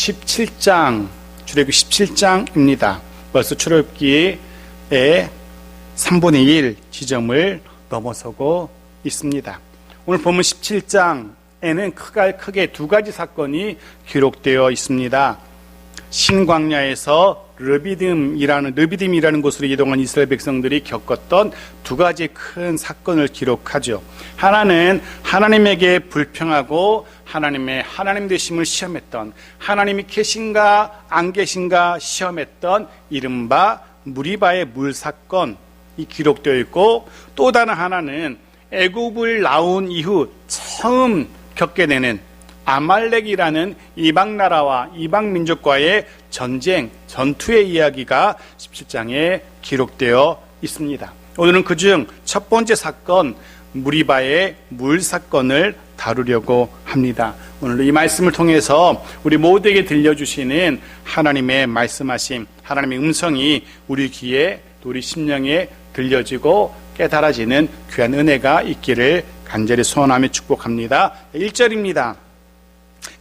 17장, 출애굽기 17장입니다. 벌써 출애굽기의 3분의 1 지점을 넘어서고 있습니다. 오늘 보면 17장에는 크게 두 가지 사건이 기록되어 있습니다. 신광야에서 르비딤이라는 곳으로 이동한 이스라엘 백성들이 겪었던 두 가지 큰 사건을 기록하죠. 하나는 하나님에게 불평하고 하나님 되심을 시험했던, 하나님이 계신가 안 계신가 시험했던 이른바 무리바의 물 사건이 기록되어 있고, 또 다른 하나는 애굽을 나온 이후 처음 겪게 되는 아말렉이라는 이방 나라와 이방 민족과의 전투의 이야기가 17장에 기록되어 있습니다. 오늘은 그중 첫 번째 사건, 무리바의 물 사건을 다루려고 합니다. 오늘 이 말씀을 통해서 우리 모두에게 들려주시는 하나님의 말씀하심, 하나님의 음성이 우리 귀에, 우리 심령에 들려지고 깨달아지는 귀한 은혜가 있기를 간절히 소원하며 축복합니다. 1절입니다.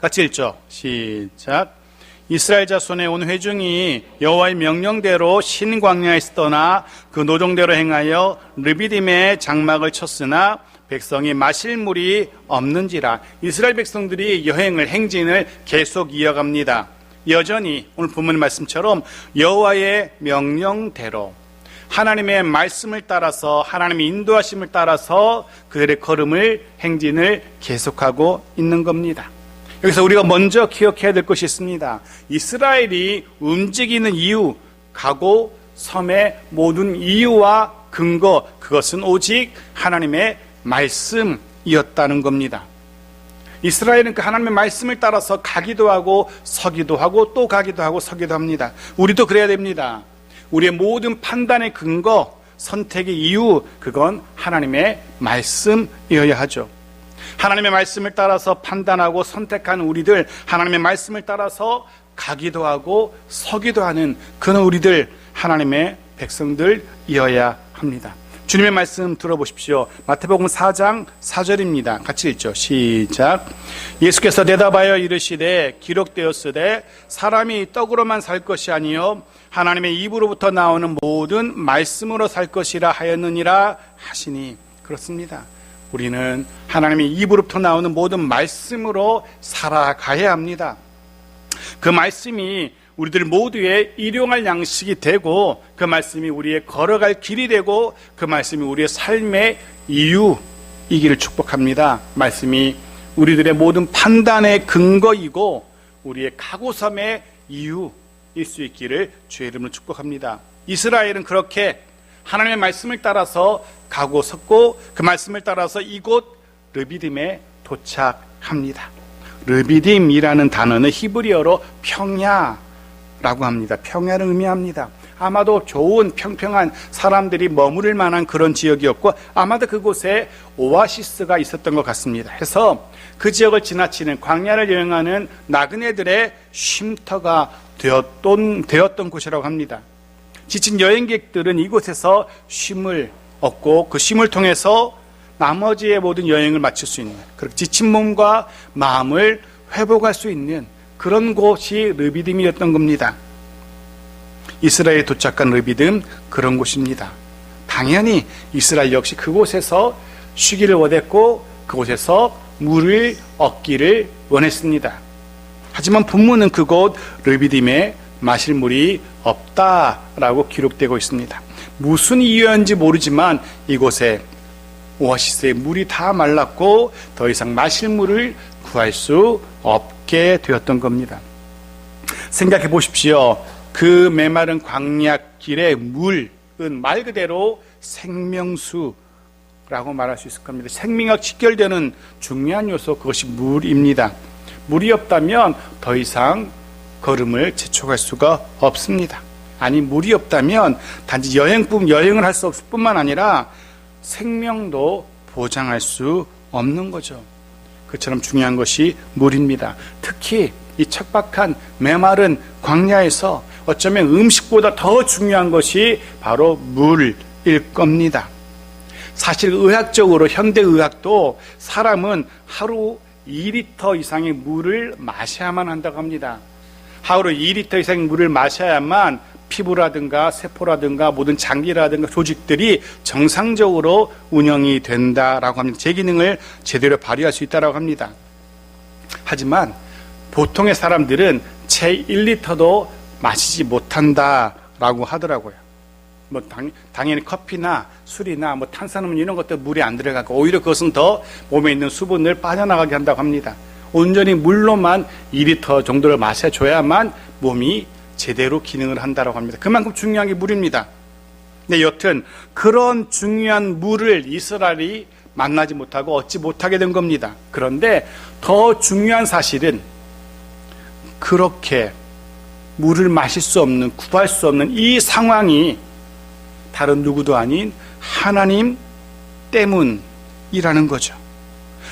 같이 읽죠. 시작. 이스라엘 자손의 온 회중이 여호와의 명령대로 신광야에서 떠나 그 노동대로 행하여 르비딤에 장막을 쳤으나 백성이 마실 물이 없는지라. 이스라엘 백성들이 행진을 계속 이어갑니다. 여전히 오늘 본문 말씀처럼 여호와의 명령대로 하나님의 말씀을 따라서, 하나님의 인도하심을 따라서 그들의 행진을 계속하고 있는 겁니다. 여기서 우리가 먼저 기억해야 될 것이 있습니다. 이스라엘이 움직이는 이유, 가고 섬의 모든 이유와 근거, 그것은 오직 하나님의 말씀이었다는 겁니다. 이스라엘은 그 하나님의 말씀을 따라서 가기도 하고 서기도 하고 또 가기도 하고 서기도 합니다. 우리도 그래야 됩니다. 우리의 모든 판단의 근거, 선택의 이유, 그건 하나님의 말씀이어야 하죠. 하나님의 말씀을 따라서 판단하고 선택한 우리들, 하나님의 말씀을 따라서 가기도 하고 서기도 하는 그런 우리들, 하나님의 백성들이어야 합니다. 주님의 말씀 들어보십시오. 마태복음 4장 4절입니다. 같이 읽죠. 시작. 예수께서 대답하여 이르시되 기록되었으되 사람이 떡으로만 살 것이 아니요 하나님의 입으로부터 나오는 모든 말씀으로 살 것이라 하였느니라 하시니. 그렇습니다. 우리는 하나님의 입으로부터 나오는 모든 말씀으로 살아가야 합니다. 그 말씀이 우리들 모두의 일용할 양식이 되고, 그 말씀이 우리의 걸어갈 길이 되고, 그 말씀이 우리의 삶의 이유이기를 축복합니다. 말씀이 우리들의 모든 판단의 근거이고 우리의 각오섬의 이유일 수 있기를 주의 이름으로 축복합니다. 이스라엘은 그렇게 하나님의 말씀을 따라서 가고 섰고, 그 말씀을 따라서 이곳 르비딤에 도착합니다. 르비딤이라는 단어는 히브리어로 평야라고 합니다. 평야를 의미합니다. 아마도 좋은 평평한 사람들이 머무를 만한 그런 지역이었고, 아마도 그곳에 오아시스가 있었던 것 같습니다. 해서 그 지역을 지나치는 광야를 여행하는 나그네들의 쉼터가 되었던 곳이라고 합니다. 지친 여행객들은 이곳에서 쉼을 얻고 그 쉼을 통해서 나머지의 모든 여행을 마칠 수 있는, 그렇게 지친 몸과 마음을 회복할 수 있는 그런 곳이 르비딤이었던 겁니다. 이스라엘에 도착한 르비딤, 그런 곳입니다. 당연히 이스라엘 역시 그곳에서 쉬기를 원했고 그곳에서 물을 얻기를 원했습니다. 하지만 본문은 그곳 르비딤에 마실 물이 없다라고 기록되고 있습니다. 무슨 이유였는지 모르지만 이곳에 오아시스의 물이 다 말랐고 더 이상 마실 물을 구할 수 없게 되었던 겁니다. 생각해 보십시오. 그 메마른 광야길의 물은 말 그대로 생명수라고 말할 수 있을 겁니다. 생명과 직결되는 중요한 요소, 그것이 물입니다. 물이 없다면 더 이상 걸음을 재촉할 수가 없습니다. 아니, 물이 없다면 단지 여행을 할 수 없을 뿐만 아니라 생명도 보장할 수 없는 거죠. 그처럼 중요한 것이 물입니다. 특히 이 척박한 메마른 광야에서 어쩌면 음식보다 더 중요한 것이 바로 물일 겁니다. 사실 의학적으로, 현대의학도 사람은 하루 2리터 이상의 물을 마셔야만 한다고 합니다. 하루 2리터 이상 물을 마셔야만 피부라든가 세포라든가 모든 장기라든가 조직들이 정상적으로 운영이 된다라고 합니다. 제 기능을 제대로 발휘할 수 있다라고 합니다. 하지만 보통의 사람들은 채 1리터도 마시지 못한다라고 하더라고요. 뭐 당연히 커피나 술이나 뭐 탄산음료 이런 것들 물에 안 들어가고 오히려 그것은 더 몸에 있는 수분을 빠져나가게 한다고 합니다. 온전히 물로만 2리터 정도를 마셔줘야만 몸이 제대로 기능을 한다고 합니다. 그만큼 중요한 게 물입니다. 네, 여튼 그런 중요한 물을 이스라엘이 만나지 못하고 얻지 못하게 된 겁니다. 그런데 더 중요한 사실은 그렇게 물을 마실 수 없는, 구할 수 없는 이 상황이 다른 누구도 아닌 하나님 때문이라는 거죠.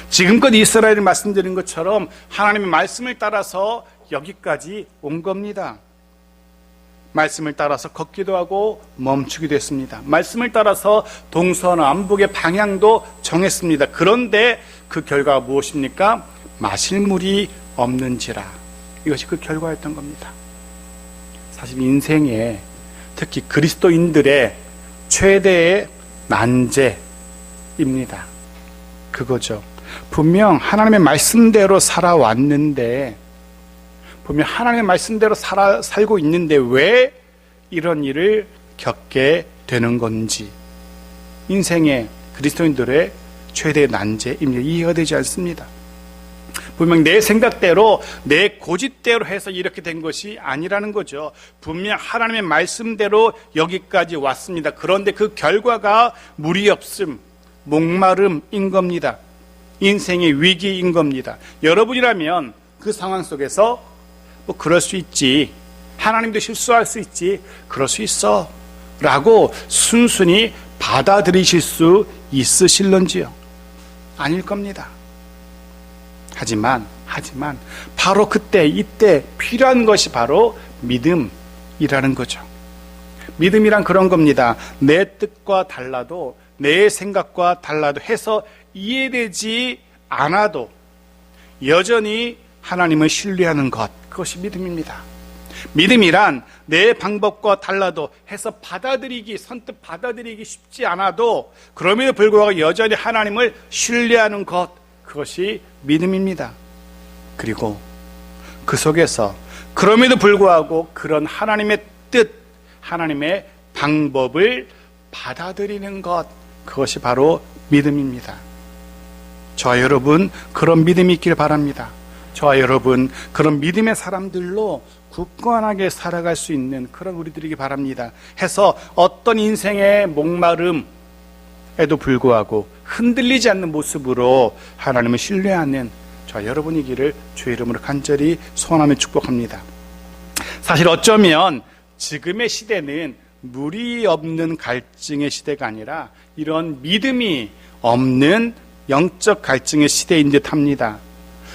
지금껏 이스라엘이 말씀드린 것처럼 하나님의 말씀을 따라서 여기까지 온 겁니다. 말씀을 따라서 걷기도 하고 멈추기도 했습니다. 말씀을 따라서 동서남북의 방향도 정했습니다. 그런데 그 결과가 무엇입니까? 마실 물이 없는지라. 이것이 그 결과였던 겁니다. 사실 인생에 특히 그리스도인들의 최대의 난제입니다. 그거죠. 분명 하나님의 말씀대로 살아왔는데, 분명 하나님의 말씀대로 살고 있는데 왜 이런 일을 겪게 되는 건지, 인생의 그리스도인들의 최대의 난제입니다. 이해가 되지 않습니다. 분명 내 생각대로 내 고집대로 해서 이렇게 된 것이 아니라는 거죠. 분명 하나님의 말씀대로 여기까지 왔습니다. 그런데 그 결과가 물이 없음, 목마름인 겁니다. 인생의 위기인 겁니다. 여러분이라면 그 상황 속에서 뭐 그럴 수 있지, 하나님도 실수할 수 있지, 그럴 수 있어 라고 순순히 받아들이실 수 있으실런지요? 아닐 겁니다. 하지만 바로 그때 이때 필요한 것이 바로 믿음이라는 거죠. 믿음이란 그런 겁니다. 내 뜻과 달라도, 내 생각과 달라도 해서 이해되지 않아도 여전히 하나님을 신뢰하는 것, 그것이 믿음입니다. 믿음이란 내 방법과 달라도 해서 선뜻 받아들이기 쉽지 않아도 그럼에도 불구하고 여전히 하나님을 신뢰하는 것, 그것이 믿음입니다. 그리고 그 속에서 그럼에도 불구하고 그런 하나님의 뜻, 하나님의 방법을 받아들이는 것, 그것이 바로 믿음입니다. 저와 여러분 그런 믿음이 있길 바랍니다. 저와 여러분 그런 믿음의 사람들로 굳건하게 살아갈 수 있는 그런 우리들이기 바랍니다. 해서 어떤 인생의 목마름에도 불구하고 흔들리지 않는 모습으로 하나님을 신뢰하는 저와 여러분이기를 주의 이름으로 간절히 소원하며 축복합니다. 사실 어쩌면 지금의 시대는 물이 없는 갈증의 시대가 아니라 이런 믿음이 없는 영적 갈증의 시대인 듯 합니다.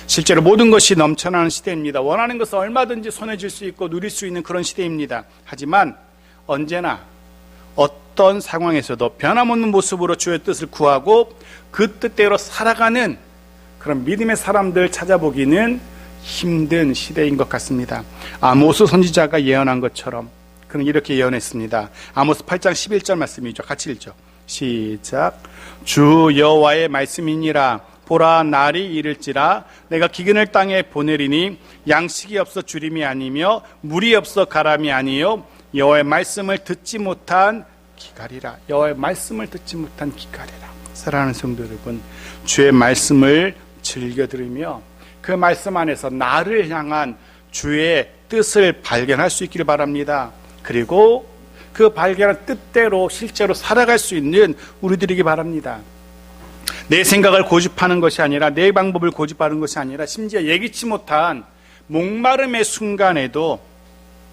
실제로 모든 것이 넘쳐나는 시대입니다. 원하는 것을 얼마든지 손에 쥘 수 있고 누릴 수 있는 그런 시대입니다. 하지만 언제나 어떤 상황에서도 변함없는 모습으로 주의 뜻을 구하고 그 뜻대로 살아가는 그런 믿음의 사람들 찾아보기는 힘든 시대인 것 같습니다. 아모스 선지자가 예언한 것처럼 그는 이렇게 예언했습니다. 아모스 8장 11절 말씀이죠. 같이 읽죠. 시작. 주 여호와의 말씀이니라. 보라, 날이 이를지라 내가 기근을 땅에 보내리니 양식이 없어 주림이 아니며 물이 없어 가람이 아니요 여호와의 말씀을 듣지 못한 기갈이라. 여호와의 말씀을 듣지 못한 기갈이라. 사랑하는 성도 여러분, 주의 말씀을 즐겨 들으며 그 말씀 안에서 나를 향한 주의 뜻을 발견할 수 있기를 바랍니다. 그리고 그 발견한 뜻대로 실제로 살아갈 수 있는 우리들이기 바랍니다. 내 생각을 고집하는 것이 아니라, 내 방법을 고집하는 것이 아니라, 심지어 예기치 못한 목마름의 순간에도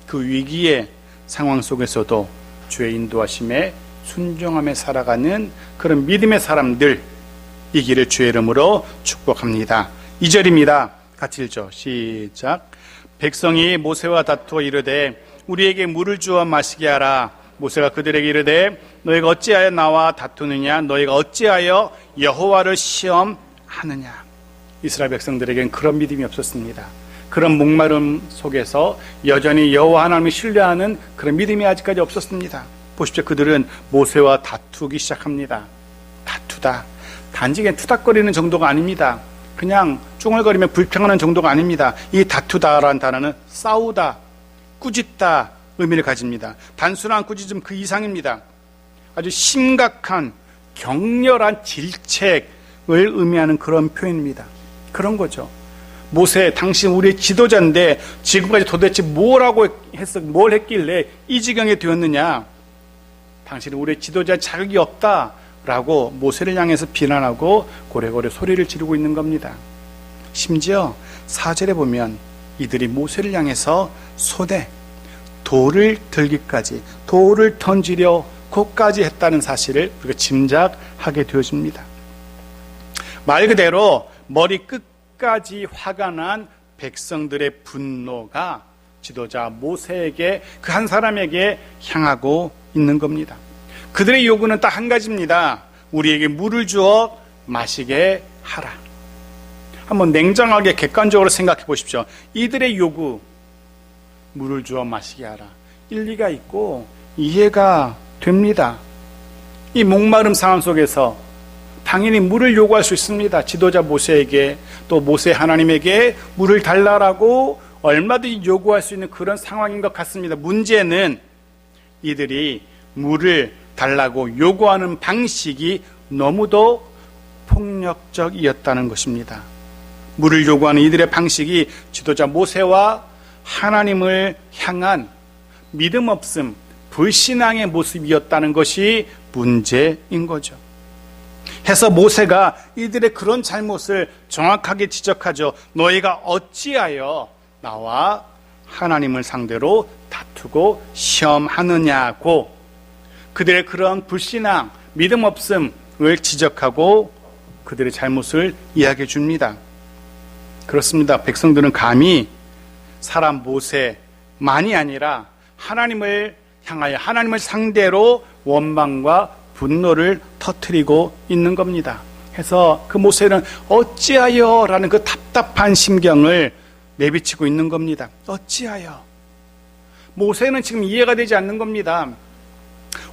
그 위기의 상황 속에서도 주의 인도하심에 순종하며 살아가는 그런 믿음의 사람들이기를 주의 이름으로 축복합니다. 2절입니다. 같이 읽죠. 시작. 백성이 모세와 다투어 이르되 우리에게 물을 주어 마시게 하라. 모세가 그들에게 이르되 너희가 어찌하여 나와 다투느냐? 너희가 어찌하여 여호와를 시험하느냐? 이스라엘 백성들에게는 그런 믿음이 없었습니다. 그런 목마름 속에서 여전히 여호와 하나님을 신뢰하는 그런 믿음이 아직까지 없었습니다. 보십시오. 그들은 모세와 다투기 시작합니다. 다투다. 단지 그냥 투닥거리는 정도가 아닙니다. 그냥 쭝얼거리며 불평하는 정도가 아닙니다. 이 다투다라는 단어는 싸우다, 꾸짖다 의미를 가집니다. 단순한 꾸짖음 그 이상입니다. 아주 심각한 격렬한 질책을 의미하는 그런 표현입니다. 그런 거죠. 모세, 당신 우리의 지도자인데 지금까지 도대체 뭘 했길래 이 지경에 되었느냐? 당신은 우리의 지도자 자격이 없다라고 모세를 향해서 비난하고 고래고래 소리를 지르고 있는 겁니다. 심지어 4절에 보면 이들이 모세를 향해서 손에 돌을 들기까지, 돌을 던지려 고까지 했다는 사실을 우리가 짐작하게 되어집니다. 말 그대로 머리 끝까지 화가 난 백성들의 분노가 지도자 모세에게, 그 한 사람에게 향하고 있는 겁니다. 그들의 요구는 딱 한 가지입니다. 우리에게 물을 주어 마시게 하라. 한번 냉정하게 객관적으로 생각해 보십시오. 이들의 요구, 물을 주어 마시게 하라, 일리가 있고 이해가 됩니다. 이 목마름 상황 속에서 당연히 물을 요구할 수 있습니다. 지도자 모세에게, 또 모세 하나님에게 물을 달라라고 얼마든지 요구할 수 있는 그런 상황인 것 같습니다. 문제는 이들이 물을 달라고 요구하는 방식이 너무도 폭력적이었다는 것입니다. 물을 요구하는 이들의 방식이 지도자 모세와 하나님을 향한 믿음 없음, 불신앙의 모습이었다는 것이 문제인 거죠. 해서 모세가 이들의 그런 잘못을 정확하게 지적하죠. 너희가 어찌하여 나와 하나님을 상대로 다투고 시험하느냐고 그들의 그런 불신앙, 믿음 없음을 지적하고 그들의 잘못을 이야기해 줍니다. 그렇습니다. 백성들은 감히 사람 모세만이 아니라 하나님을 향하여, 하나님을 상대로 원망과 분노를 터뜨리고 있는 겁니다. 해서 그 모세는 어찌하여 라는 그 답답한 심경을 내비치고 있는 겁니다. 어찌하여. 모세는 지금 이해가 되지 않는 겁니다.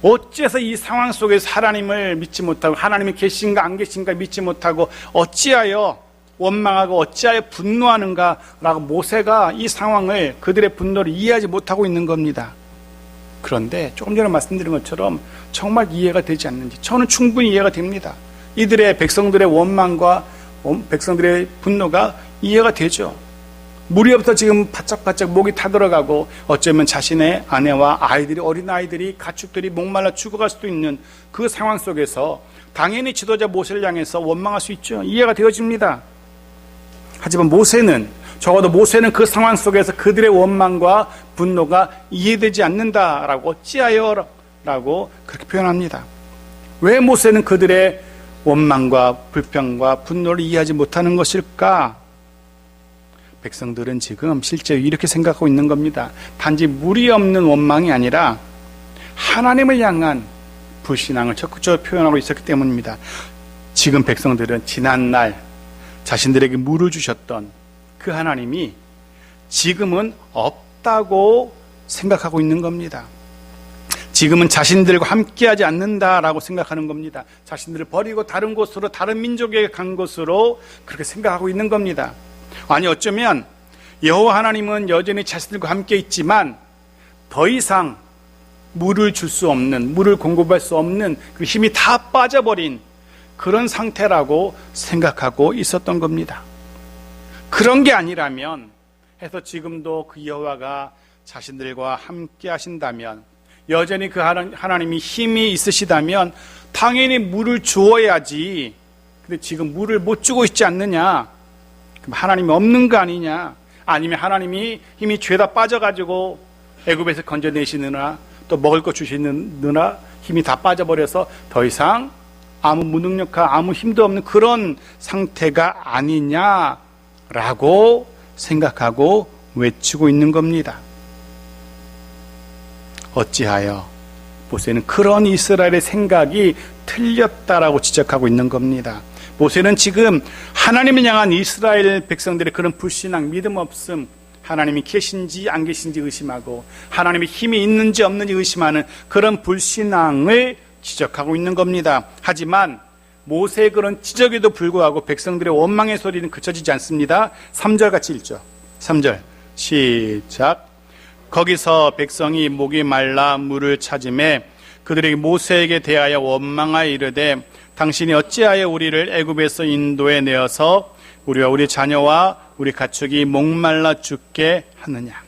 어찌해서 이 상황 속에서 하나님을 믿지 못하고, 하나님이 계신가 안 계신가 믿지 못하고 어찌하여 원망하고 어찌하여 분노하는가 라고 모세가 이 상황을, 그들의 분노를 이해하지 못하고 있는 겁니다. 그런데 조금 전에 말씀드린 것처럼 정말 이해가 되지 않는지 저는 충분히 이해가 됩니다. 이들의, 백성들의 원망과 백성들의 분노가 이해가 되죠. 물이 없어 지금 바짝바짝 목이 타들어가고 어쩌면 자신의 아내와 아이들이, 어린 아이들이, 가축들이 목말라 죽어갈 수도 있는 그 상황 속에서 당연히 지도자 모세를 향해서 원망할 수 있죠. 이해가 되어집니다. 하지만 모세는, 적어도 모세는 그 상황 속에서 그들의 원망과 분노가 이해되지 않는다라고, 어찌하여 라고 그렇게 표현합니다. 왜 모세는 그들의 원망과 불평과 분노를 이해하지 못하는 것일까? 백성들은 지금 실제 이렇게 생각하고 있는 겁니다. 단지 물이 없는 원망이 아니라 하나님을 향한 불신앙을 적극적으로 표현하고 있었기 때문입니다. 지금 백성들은 지난날 자신들에게 물을 주셨던 그 하나님이 지금은 없다고 생각하고 있는 겁니다. 지금은 자신들과 함께하지 않는다라고 생각하는 겁니다. 자신들을 버리고 다른 곳으로, 다른 민족에게 간 곳으로 그렇게 생각하고 있는 겁니다. 아니, 어쩌면 여호와 하나님은 여전히 자신들과 함께 있지만 더 이상 물을 줄 수 없는, 물을 공급할 수 없는 그 힘이 다 빠져버린 그런 상태라고 생각하고 있었던 겁니다. 그런 게 아니라면 해서 지금도 그 여호와가 자신들과 함께 하신다면, 여전히 그 하나님이 힘이 있으시다면 당연히 물을 주어야지. 근데 지금 물을 못 주고 있지 않느냐? 그럼 하나님이 없는 거 아니냐? 아니면 하나님이 힘이 죄다 빠져가지고 애굽에서 건져내시느라, 또 먹을 거 주시느라 힘이 다 빠져버려서 더 이상 아무 무능력과 아무 힘도 없는 그런 상태가 아니냐라고 생각하고 외치고 있는 겁니다. 어찌하여 모세는 그런 이스라엘의 생각이 틀렸다라고 지적하고 있는 겁니다. 모세는 지금 하나님을 향한 이스라엘 백성들의 그런 불신앙, 믿음 없음, 하나님이 계신지 안 계신지 의심하고 하나님의 힘이 있는지 없는지 의심하는 그런 불신앙을 지적하고 있는 겁니다. 하지만 모세의 그런 지적에도 불구하고 백성들의 원망의 소리는 그쳐지지 않습니다. 3절 같이 읽죠. 3절 시작. 거기서 백성이 목이 말라 물을 찾으매 그들에게 모세에게 대하여 원망하여 이르되 당신이 어찌하여 우리를 애굽에서 인도에 내어서 우리와 우리 자녀와 우리 가축이 목말라 죽게 하느냐.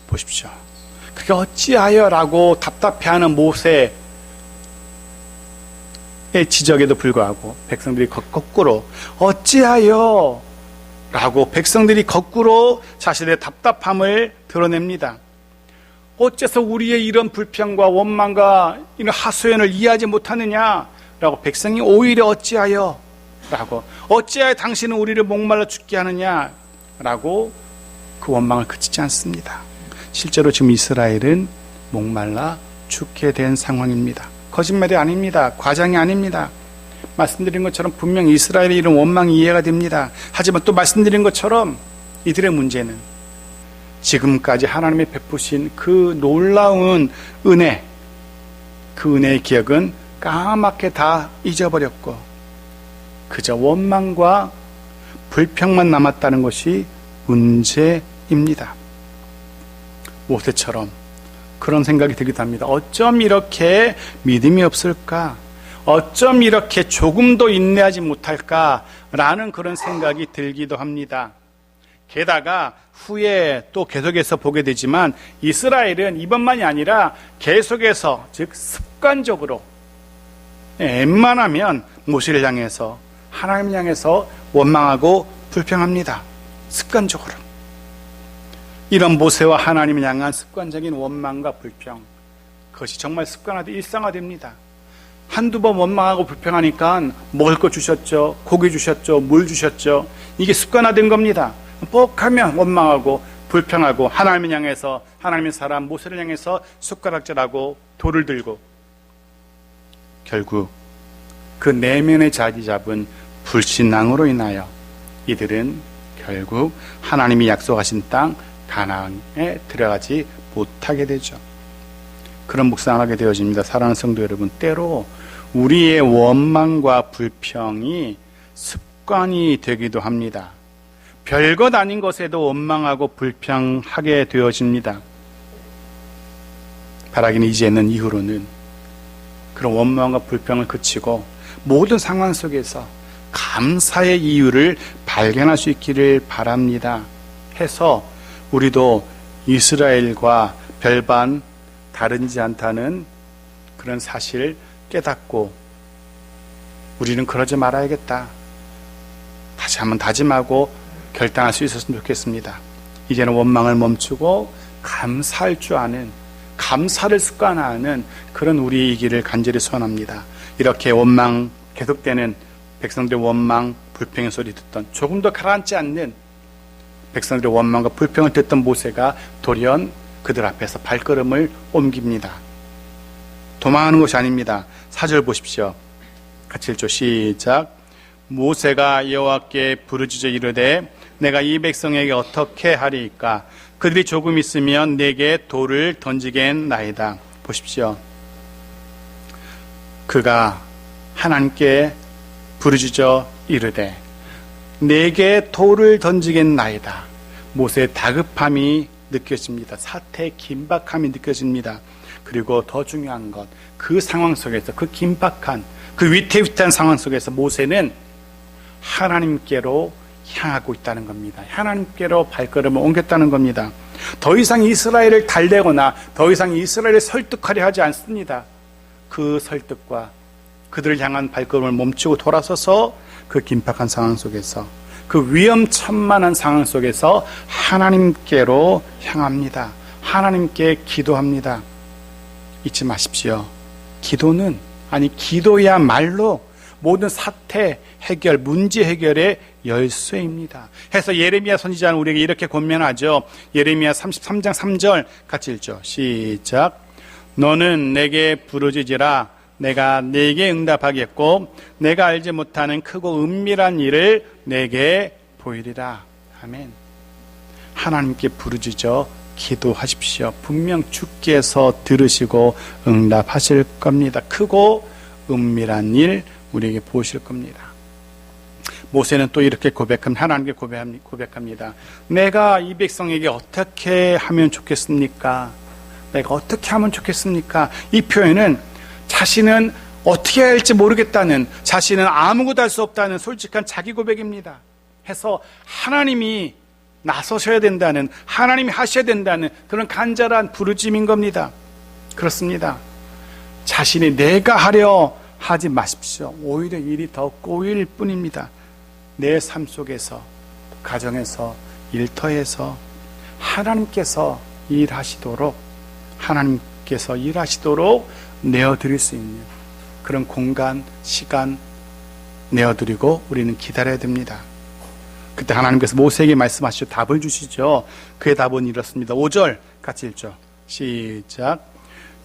보십시오. 그게 어찌하여라고 답답해하는 모세의 지적에도 불구하고 백성들이 거꾸로 어찌하여 라고 백성들이 거꾸로 자신의 답답함을 드러냅니다. 어째서 우리의 이런 불평과 원망과 이런 하소연을 이해하지 못하느냐 라고 백성이 오히려 어찌하여 라고 어찌하여 당신은 우리를 목말라 죽게 하느냐 라고 그 원망을 그치지 않습니다. 실제로 지금 이스라엘은 목말라 죽게 된 상황입니다. 거짓말이 아닙니다. 과장이 아닙니다. 말씀드린 것처럼 분명히 이스라엘의 이런 원망이 이해가 됩니다. 하지만 또 말씀드린 것처럼 이들의 문제는 지금까지 하나님이 베푸신 그 놀라운 은혜, 그 은혜의 기억은 까맣게 다 잊어버렸고 그저 원망과 불평만 남았다는 것이 문제입니다. 모세처럼 그런 생각이 들기도 합니다. 어쩜 이렇게 믿음이 없을까? 어쩜 이렇게 조금도 인내하지 못할까라는 그런 생각이 들기도 합니다. 게다가 후에 또 계속해서 보게 되지만 이스라엘은 이번만이 아니라 계속해서 즉 습관적으로 웬만하면 모세를 향해서 하나님을 향해서 원망하고 불평합니다. 습관적으로. 이런 모세와 하나님을 향한 습관적인 원망과 불평, 그것이 정말 습관화돼 일상화됩니다. 한두 번 원망하고 불평하니까 먹을 거 주셨죠, 고기 주셨죠, 물 주셨죠. 이게 습관화된 겁니다. 뻑하면 원망하고 불평하고 하나님을 향해서 하나님의 사람 모세를 향해서 숟가락질하고 돌을 들고 결국 그 내면에 자리 잡은 불신앙으로 인하여 이들은 결국 하나님이 약속하신 땅 가나안에 들어가지 못하게 되죠. 그런 묵상하게 되어집니다. 사랑하는 성도 여러분, 때로 우리의 원망과 불평이 습관이 되기도 합니다. 별것 아닌 것에도 원망하고 불평하게 되어집니다. 바라기는 이제는 이후로는 그런 원망과 불평을 그치고 모든 상황 속에서 감사의 이유를 발견할 수 있기를 바랍니다. 해서 우리도 이스라엘과 별반 다르지 않다는 그런 사실을 깨닫고 우리는 그러지 말아야겠다. 다시 한번 다짐하고 결단할 수 있었으면 좋겠습니다. 이제는 원망을 멈추고 감사할 줄 아는, 감사를 습관화하는 그런 우리이기를 간절히 소원합니다. 이렇게 원망 계속되는 백성들의 원망, 불평의 소리 듣던 조금 더 가라앉지 않는 백성들의 원망과 불평을 듣던 모세가 돌연 그들 앞에서 발걸음을 옮깁니다. 도망하는 것이 아닙니다. 4절 보십시오. 같이 읽죠. 시작. 모세가 여호와께 부르짖어 이르되 내가 이 백성에게 어떻게 하리이까? 그들이 조금 있으면 내게 돌을 던지겠나이다. 보십시오. 그가 하나님께 부르짖어 이르되 내게 돌을 던지겠나이다. 모세의 다급함이 느껴집니다. 사태의 긴박함이 느껴집니다. 그리고 더 중요한 것, 그 상황 속에서, 그 긴박한, 그 위태위태한 상황 속에서 모세는 하나님께로 향하고 있다는 겁니다. 하나님께로 발걸음을 옮겼다는 겁니다. 더 이상 이스라엘을 달래거나 더 이상 이스라엘을 설득하려 하지 않습니다. 그 설득과 그들을 향한 발걸음을 멈추고 돌아서서 그 긴박한 상황 속에서, 그 위험천만한 상황 속에서 하나님께로 향합니다. 하나님께 기도합니다. 잊지 마십시오. 기도는, 아니 기도야말로 모든 사태 해결, 문제 해결의 열쇠입니다. 해서 예레미야 선지자는 우리에게 이렇게 권면하죠. 예레미야 33장 3절 같이 읽죠. 시작. 너는 내게 부르짖으라. 내가 네게 응답하겠고 내가 알지 못하는 크고 은밀한 일을 내게 보이리라. 아멘. 하나님께 부르짖어 기도하십시오. 분명 주께서 들으시고 응답하실 겁니다. 크고 은밀한 일 우리에게 보실 겁니다. 모세는 또 이렇게 하나님께 고백합니다. 내가 이 백성에게 어떻게 하면 좋겠습니까? 내가 어떻게 하면 좋겠습니까? 이 표현은 자신은 어떻게 해야 할지 모르겠다는, 자신은 아무것도 할 수 없다는 솔직한 자기 고백입니다. 해서 하나님이 나서셔야 된다는, 하나님이 하셔야 된다는 그런 간절한 부르짖음인 겁니다. 그렇습니다. 자신이 내가 하려 하지 마십시오. 오히려 일이 더 꼬일 뿐입니다. 내 삶 속에서, 가정에서, 일터에서 하나님께서 일하시도록 내어드릴 수 있는 그런 공간, 시간 내어드리고 우리는 기다려야 됩니다. 그때 하나님께서 모세에게 말씀하시죠. 답을 주시죠. 그의 답은 이렇습니다. 5절 같이 읽죠. 시작.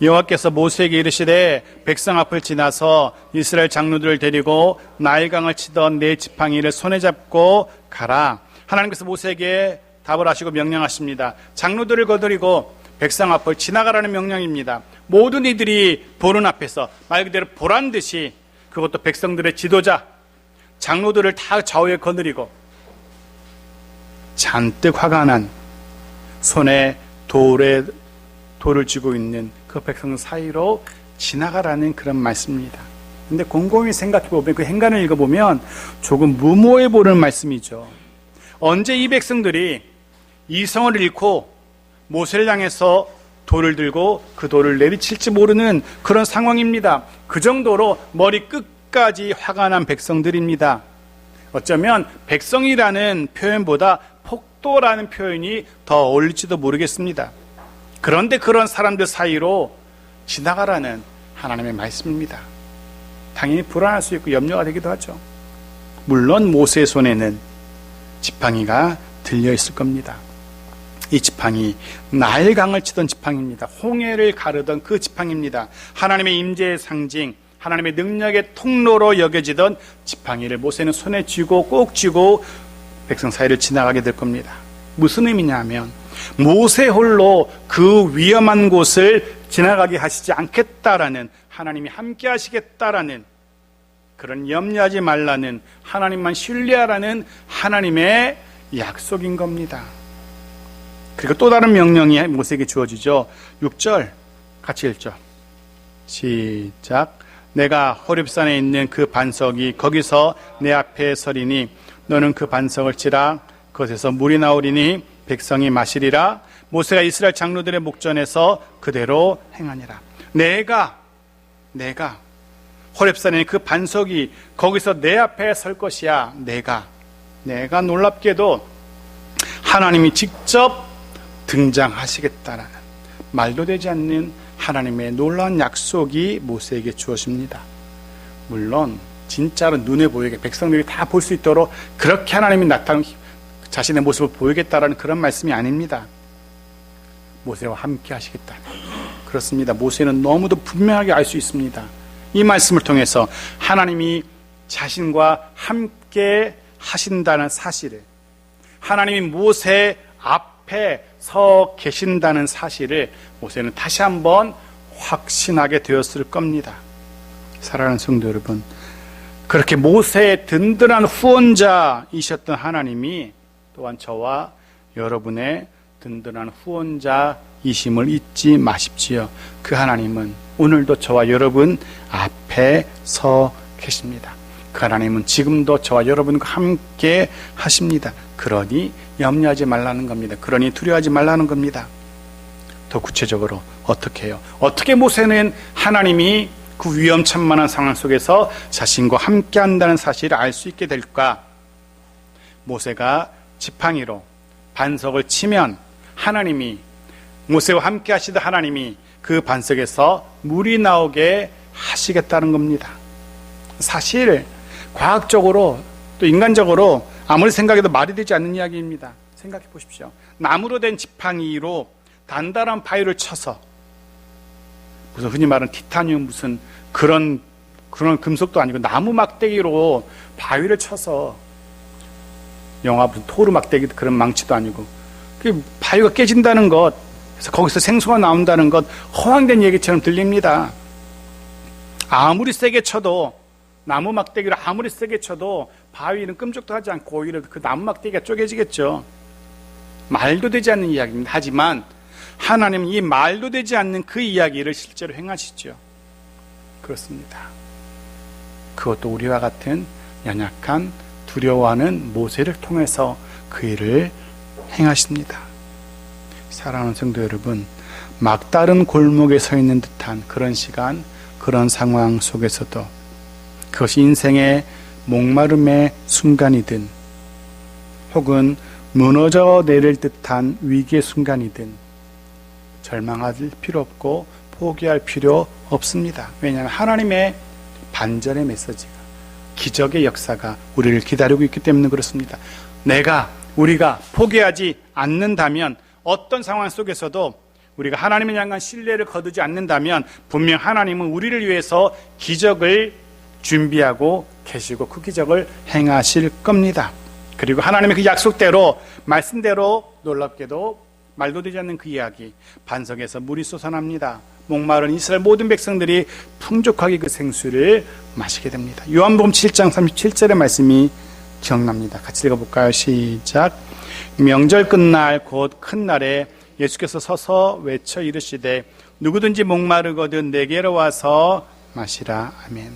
여호와께서 모세에게 이르시되 백성 앞을 지나서 이스라엘 장로들을 데리고 나일강을 치던 네 지팡이를 손에 잡고 가라. 하나님께서 모세에게 답을 하시고 명령하십니다. 장로들을 거느리고 백성 앞을 지나가라는 명령입니다. 모든 이들이 보는 앞에서 말 그대로 보란 듯이, 그것도 백성들의 지도자 장로들을 다 좌우에 거느리고 잔뜩 화가 난 손에 돌을 쥐고 있는 그 백성 사이로 지나가라는 그런 말씀입니다. 근데 곰곰이 생각해보면, 그 행간을 읽어보면 조금 무모해 보이는 말씀이죠. 언제 이 백성들이 이성을 잃고 모세를 향해서 돌을 들고 그 돌을 내리칠지 모르는 그런 상황입니다. 그 정도로 머리 끝까지 화가 난 백성들입니다. 어쩌면 백성이라는 표현보다 폭도라는 표현이 더 어울릴지도 모르겠습니다. 그런데 그런 사람들 사이로 지나가라는 하나님의 말씀입니다. 당연히 불안할 수 있고 염려가 되기도 하죠. 물론 모세의 손에는 지팡이가 들려 있을 겁니다. 이 지팡이, 나일강을 치던 지팡이입니다. 홍해를 가르던 그 지팡이입니다. 하나님의 임재의 상징, 하나님의 능력의 통로로 여겨지던 지팡이를 모세는 손에 쥐고 꼭 쥐고 백성 사이를 지나가게 될 겁니다. 무슨 의미냐 하면 모세 홀로 그 위험한 곳을 지나가게 하시지 않겠다라는, 하나님이 함께 하시겠다라는, 그런 염려하지 말라는, 하나님만 신뢰하라는 하나님의 약속인 겁니다. 그리고 또 다른 명령이 모세에게 주어지죠. 6절 같이 읽죠. 시작. 내가 호렙산에 있는 그 반석이 거기서 내 앞에 서리니 너는 그 반석을 치라. 그것에서 물이 나오리니 백성이 마시리라. 모세가 이스라엘 장로들의 목전에서 그대로 행하니라. 내가 호렙산에 그 반석이 거기서 내 앞에 설 것이야. 내가 놀랍게도 하나님이 직접 등장하시겠다라는, 말도 되지 않는 하나님의 놀라운 약속이 모세에게 주어집니다. 물론 진짜로 눈에 보이게 백성들이 다 볼 수 있도록 그렇게 하나님이 나타나는 자신의 모습을 보이겠다라는 그런 말씀이 아닙니다. 모세와 함께 하시겠다. 그렇습니다. 모세는 너무도 분명하게 알 수 있습니다. 이 말씀을 통해서 하나님이 자신과 함께 하신다는 사실을, 하나님이 모세 앞에 서 계신다는 사실을 모세는 다시 한번 확신하게 되었을 겁니다. 사랑하는 성도 여러분, 그렇게 모세의 든든한 후원자이셨던 하나님이 또한 저와 여러분의 든든한 후원자이심을 잊지 마십시오. 그 하나님은 오늘도 저와 여러분 앞에 서 계십니다. 그 하나님은 지금도 저와 여러분과 함께 하십니다. 그러니 염려하지 말라는 겁니다. 그러니 두려워하지 말라는 겁니다. 더 구체적으로 어떻게 해요? 어떻게 모세는 하나님이 그 위험천만한 상황 속에서 자신과 함께 한다는 사실을 알 수 있게 될까? 모세가 지팡이로 반석을 치면 하나님이, 모세와 함께 하시던 하나님이 그 반석에서 물이 나오게 하시겠다는 겁니다. 사실 과학적으로 또 인간적으로 아무리 생각해도 말이 되지 않는 이야기입니다. 생각해 보십시오. 나무로 된 지팡이로 단단한 바위를 쳐서 무슨 흔히 말하는 티타늄 무슨 그런 금속도 아니고 나무 막대기로 바위를 쳐서 영화 무슨 토르 막대기 그런 망치도 아니고 그 바위가 깨진다는 것, 그래서 거기서 생수가 나온다는 것 허황된 얘기처럼 들립니다. 아무리 세게 쳐도 나무 막대기로 아무리 세게 쳐도 바위는 끔찍도 하지 않고 오히려 그 나무 막대기가 쪼개지겠죠. 말도 되지 않는 이야기입니다. 하지만 하나님은 이 말도 되지 않는 그 이야기를 실제로 행하시죠. 그렇습니다. 그것도 우리와 같은 연약한 두려워하는 모세를 통해서 그 일을 행하십니다. 사랑하는 성도 여러분, 막다른 골목에 서 있는 듯한 그런 시간, 그런 상황 속에서도 그것이 인생의 목마름의 순간이든 혹은 무너져 내릴 듯한 위기의 순간이든 절망할 필요 없고 포기할 필요 없습니다. 왜냐하면 하나님의 반전의 메시지가, 기적의 역사가 우리를 기다리고 있기 때문에 그렇습니다. 우리가 포기하지 않는다면, 어떤 상황 속에서도 우리가 하나님을 향한 신뢰를 거두지 않는다면 분명 하나님은 우리를 위해서 기적을 준비하고 계시고 그 기적을 행하실 겁니다. 그리고 하나님의 그 약속대로, 말씀대로 놀랍게도 말도 되지 않는 그 이야기, 반석에서 물이 솟아납니다. 목마른 이스라엘 모든 백성들이 풍족하게 그 생수를 마시게 됩니다. 요한복음 7장 37절의 말씀이 기억납니다. 같이 읽어볼까요? 시작. 명절 끝날 곧 큰 날에 예수께서 서서 외쳐 이르시되 누구든지 목마르거든 내게로 와서 마시라. 아멘.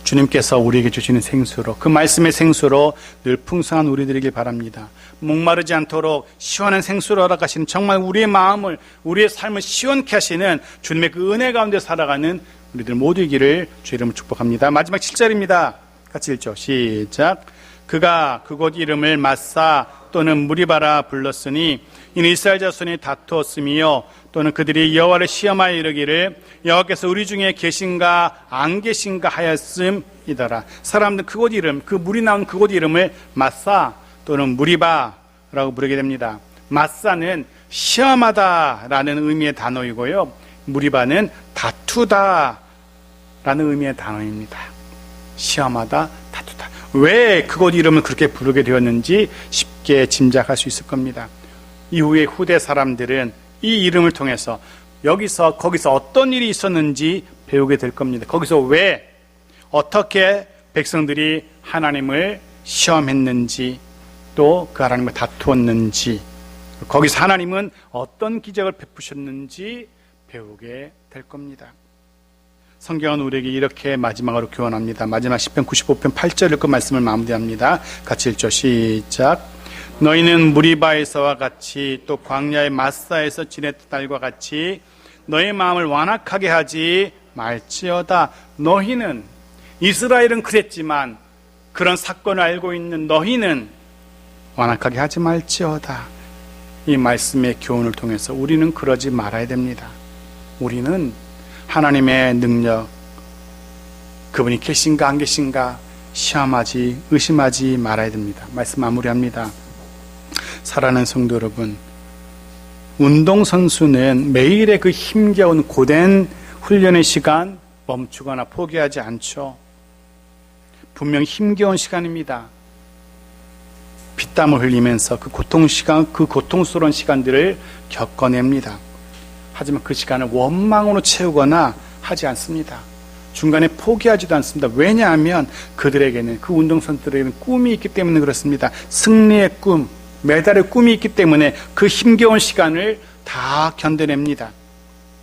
주님께서 우리에게 주시는 생수로, 그 말씀의 생수로 늘 풍성한 우리들이길 바랍니다. 목마르지 않도록 시원한 생수를 허락하시는, 정말 우리의 마음을, 우리의 삶을 시원케 하시는 주님의 그 은혜 가운데 살아가는 우리들 모두이기를 주 이름으로 축복합니다. 마지막 7절입니다. 같이 읽죠. 시작. 그가 그곳 이름을 마사 또는 무리바라 불렀으니 이는 이스라엘 자손이 다투었으며 또는 그들이 여호와를 시험하여 이르기를 여호와께서 우리 중에 계신가 안 계신가 하였음이더라. 사람들은 그곳 이름, 그 물이 나온 그곳 이름을 마사 또는 무리바라고 부르게 됩니다. 마사는 시험하다라는 의미의 단어이고요, 무리바는 다투다라는 의미의 단어입니다. 시험하다, 다투다. 왜 그곳 이름을 그렇게 부르게 되었는지 쉽게 짐작할 수 있을 겁니다. 이후에 후대 사람들은 이 이름을 통해서 거기서 어떤 일이 있었는지 배우게 될 겁니다. 거기서 왜, 어떻게 백성들이 하나님을 시험했는지, 또 그 하나님을 다투었는지, 거기서 하나님은 어떤 기적을 베푸셨는지 배우게 될 겁니다. 성경은 우리에게 이렇게 마지막으로 교훈합니다. 마지막 시편 95편 8절 그 말씀을 마무리합니다. 같이 읽죠. 시작. 너희는 무리바에서와 같이 또 광야의 마사에서 지냈던 날과 같이 너희 마음을 완악하게 하지 말지어다. 너희는, 이스라엘은 그랬지만 그런 사건을 알고 있는 너희는 완악하게 하지 말지어다. 이 말씀의 교훈을 통해서 우리는 그러지 말아야 됩니다. 우리는 하나님의 능력, 그분이 계신가 안 계신가 시험하지, 의심하지 말아야 됩니다. 말씀 마무리합니다. 사랑하는 성도 여러분, 운동선수는 매일의 그 힘겨운 고된 훈련의 시간 멈추거나 포기하지 않죠. 분명 힘겨운 시간입니다. 피땀을 흘리면서 그 고통스러운 시간들을 겪어냅니다. 하지만 그 시간을 원망으로 채우거나 하지 않습니다. 중간에 포기하지도 않습니다. 왜냐하면 그들에게는, 그 운동선수들에게는 꿈이 있기 때문에 그렇습니다. 승리의 꿈, 메달의 꿈이 있기 때문에 그 힘겨운 시간을 다 견뎌냅니다.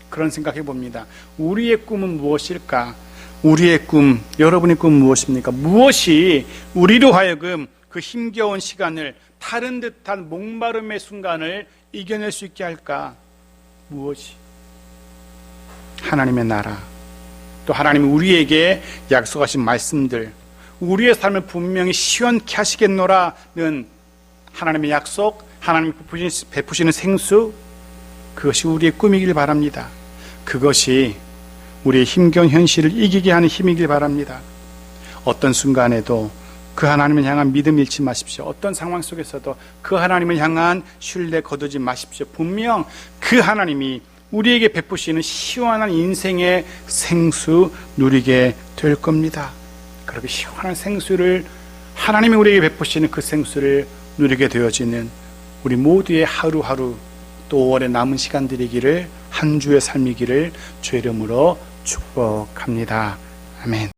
그런 생각해 봅니다. 우리의 꿈은 무엇일까? 우리의 꿈, 여러분의 꿈은 무엇입니까? 무엇이 우리로 하여금 그 힘겨운 시간을, 타른 듯한 목마름의 순간을 이겨낼 수 있게 할까? 무엇이? 하나님의 나라, 또 하나님이 우리에게 약속하신 말씀들, 우리의 삶을 분명히 시원케 하시겠노라는 하나님의 약속, 하나님이 베푸시는 생수, 그것이 우리의 꿈이길 바랍니다. 그것이 우리의 힘겨운 현실을 이기게 하는 힘이길 바랍니다. 어떤 순간에도 그 하나님을 향한 믿음 잃지 마십시오. 어떤 상황 속에서도 그 하나님을 향한 신뢰 거두지 마십시오. 분명 그 하나님이 우리에게 베푸시는 시원한 인생의 생수 누리게 될 겁니다. 그렇게 시원한 생수를, 하나님이 우리에게 베푸시는 그 생수를 누리게 되어지는 우리 모두의 하루하루, 또 5월의 남은 시간들이기를, 한 주의 삶이기를 주의 이름으로 축복합니다. 아멘.